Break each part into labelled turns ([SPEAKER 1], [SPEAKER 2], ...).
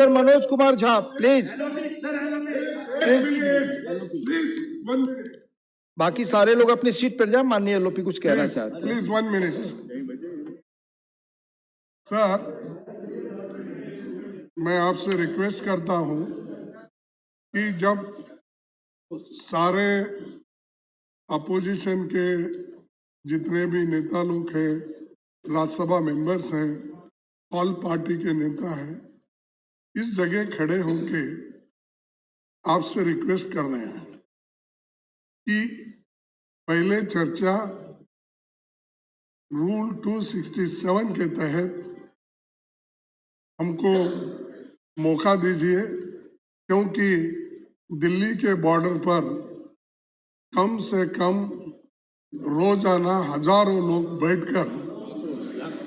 [SPEAKER 1] Manoj Kumar Jha, please please. बाकी सारे लोग अपनी सीट पर जाए। माननीय एलओपी कुछ कहना चाहते हैं।
[SPEAKER 2] Please 1 minute. सर, मैं आपसे रिक्वेस्ट करता हूं कि जब सारे अपोजिशन के जितने भी नेता लोग हैं, राज्यसभा मेंबर्स हैं, ऑल पार्टी के नेता हैं, इस जगह खड़े होके आपसे रिक्वेस्ट कर रहे हैं कि पहले चर्चा रूल 267 के तहत हमको मौका दीजिए, क्योंकि दिल्ली के बॉर्डर पर कम से कम रोजाना हजारों लोग बैठकर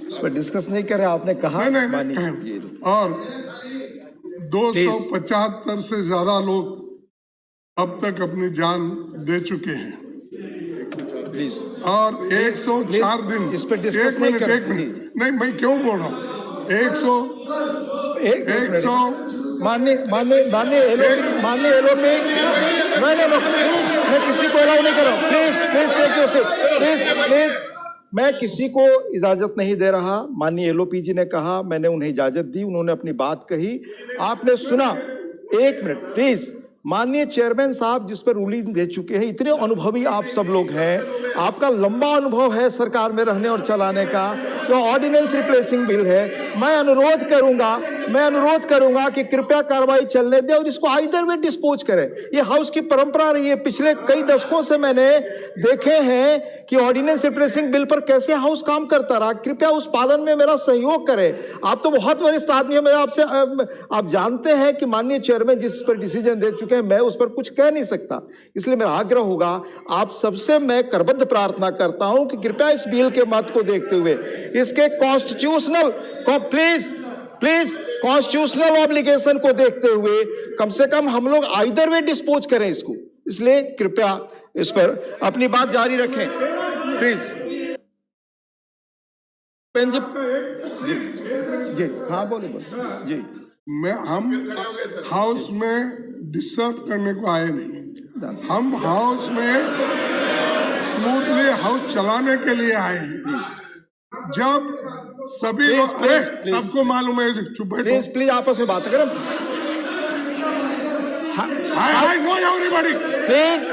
[SPEAKER 1] इस पर डिस्कस नहीं कर रहे। आपने कहा
[SPEAKER 2] नहीं, और 275 से ज्यादा लोग अब तक अपनी जान दे चुके हैं
[SPEAKER 1] प्लीज।
[SPEAKER 2] और 104 दिन।
[SPEAKER 1] इस पर डिस्कस नहीं कर रहे।
[SPEAKER 2] नहीं, मैं क्यों बोल रहा हूँ? 100
[SPEAKER 1] माननीय एलओपी, मैं किसी को अलाउ नहीं कर रहा हूँ। प्लीज मैं किसी को इजाजत नहीं दे रहा। माननीय एलओपी जी ने कहा, मैंने उन्हें इजाजत दी, उन्होंने अपनी बात कही, आपने सुना। 1 मिनट प्लीज। माननीय चेयरमैन साहब जिस पर रूलिंग दे चुके हैं, इतने अनुभवी आप सब लोग हैं, आपका लंबा अनुभव है सरकार में रहने और चलाने का, तो ऑर्डिनेंस रिप्लेसिंग बिल है। मैं अनुरोध करूंगा कि कृपया कार्रवाई चलने दें और इसको आइदर वे डिस्पोज करें। ये हाउस की परंपरा रही है, पिछले कई दशकों से मैंने देखे हैं कि ऑर्डिनेंस रिप्लेसिंग बिल पर कैसे हाउस काम करता रहा। कृपया उस पालन में मेरा सहयोग करें। आप तो बहुत वरिष्ठ आदमी है, मैं आपसे आप जानते हैं कि माननीय चेयरमैन जिस पर डिसीजन दे चुके हैं, मैं उस पर कुछ कह नहीं सकता। इसलिए मेरा आग्रह होगा, आप सबसे मैं करबद्ध प्रार्थना करता हूं कि कृपया इस बिल के मत को देखते हुए इसके कॉन्स्टिट्यूशनल कॉन्स्टिट्यूशनल ऑब्लिगेशन को देखते हुए कम से कम हम लोग आइदर वे डिस्पोज करें इसको। इसलिए कृपया इस पर अपनी बात जारी रखें प्लीज। जी हाँ बोले जी।
[SPEAKER 2] हम हाउस में डिस्टर्ब करने को आए नहीं, हम हाउस में स्मूथली हाउस चलाने के लिए आए हैं। जब सभी लोग, अरे सबको मालूम है, चुप बैठो
[SPEAKER 1] प्लीज आपस में बात करें।
[SPEAKER 2] I know everybody.
[SPEAKER 1] Please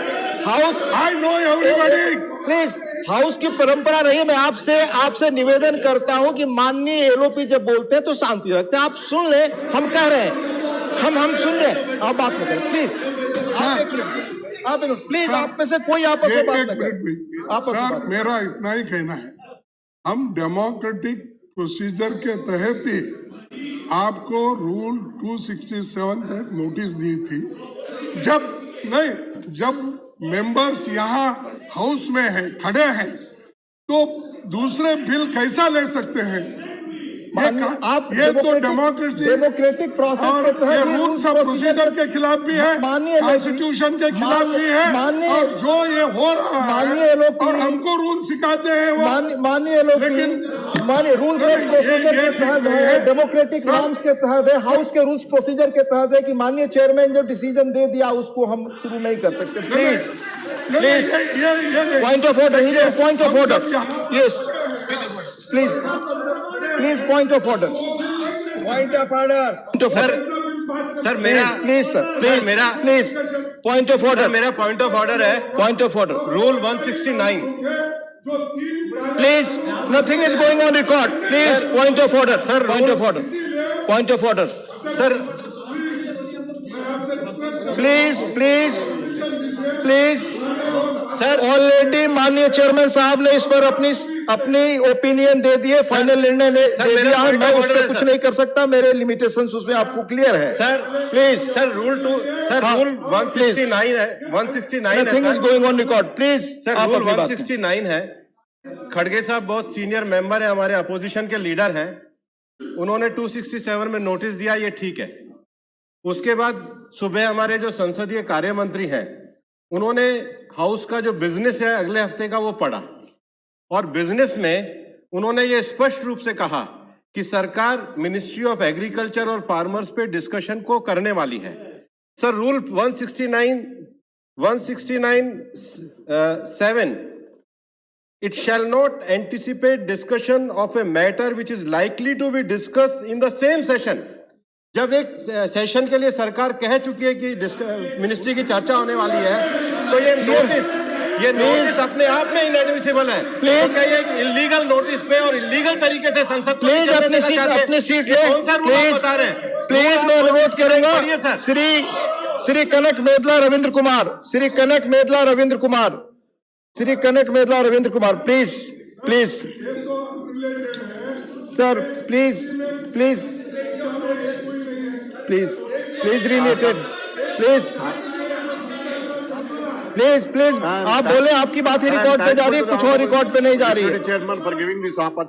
[SPEAKER 1] house,
[SPEAKER 2] I know everybody.
[SPEAKER 1] Please house की परंपरा रही है। मैं आपसे निवेदन करता हूं कि माननीय एलओपी जब बोलते हैं तो शांति रखते हैं। आप सुन ले, हम कह रहे हैं, हम सुन रहे हैं, आप बात न करें प्लीज। आप प्लीज, आप में से कोई आपस में बात न करें।
[SPEAKER 2] सर, मेरा इतना ही कहना है, हम डेमोक्रेटिक प्रोसीजर के तहत ही आपको रूल 267 तहत नोटिस दी थी। जब मेंबर्स यहाँ हाउस में है, खड़े हैं, तो दूसरे बिल कैसा ले सकते हैं? ये तो डेमोक्रेटिक प्रोसेस और ये रूल्स ऑफ प्रोसीजर के खिलाफ भी है, कॉन्स्टिट्यूशन के खिलाफ भी है, और जो ये हो रहा है और हमको रूल सिखाते हैं वो
[SPEAKER 1] माननीय रूल्स ऑफ प्रोसीजर के तहत है, डेमोक्रेटिक नॉर्म्स के तहत है, हाउस के रूल्स प्रोसीजर के तहत है कि माननीय चेयरमैन जो डिसीजन दे दिया उसको हम शुरू नहीं कर सकते। Please point of order, point of order, yes please point of order,
[SPEAKER 3] sir मेरा
[SPEAKER 1] पॉइंट ऑफ ऑर्डर,
[SPEAKER 3] मेरा पॉइंट ऑफ ऑर्डर है,
[SPEAKER 1] point of order,
[SPEAKER 3] rule 169।
[SPEAKER 1] Please nothing is going on record. Please point of order sir, point of order, point of order sir, please sir. Already माननीय chairman साहब ने इस पर अपनी opinion दे दिए, final निर्णय दे दिया है। मैं उस पर कुछ नहीं कर सकता, मेरे लिमिटेशंस उसमें आपको क्लियर है
[SPEAKER 3] सर। प्लीज सर, रूल 169 है, 169
[SPEAKER 1] nothing is going on record. Please
[SPEAKER 3] sir, rule 169 है। खड़गे साहब बहुत सीनियर मेंबर है, हमारे अपोजिशन के लीडर हैं, उन्होंने 267 में नोटिस दिया, ये ठीक है। उसके बाद सुबह हमारे जो संसदीय कार्य मंत्री हैं, उन्होंने हाउस का जो बिजनेस है अगले हफ्ते का वो पढ़ा, और बिजनेस में उन्होंने ये स्पष्ट रूप से कहा कि सरकार मिनिस्ट्री ऑफ एग्रीकल्चर और फार्मर्स पे डिस्कशन को करने वाली है। Sir rule 169(7) it shall not anticipate discussion of a matter which is likely to be discussed in the same session। जब एक सेशन के लिए सरकार कह चुकी है कि मिनिस्ट्री की चर्चा होने वाली है, तो ये नोटिस अपने आप में इनएडमिसिबल है। प्लीज तो एक इलीगल नोटिस पे और इलीगल तरीके से संसद को
[SPEAKER 1] प्लीज अपनी सीट ले।
[SPEAKER 3] कौन सा रूल आप बता रहे हैं?
[SPEAKER 1] प्लीज मैं अनुरोध करूंगा Shri Kanakamedala Ravindra Kumar, Shri Kanakamedala Ravindra Kumar, please sir, please related, please आप बोले, आपकी बात ही रिकॉर्ड पे जा रही है, कुछ और रिकॉर्ड पे नहीं जा रही है।
[SPEAKER 4] Chairman for giving this opportunity.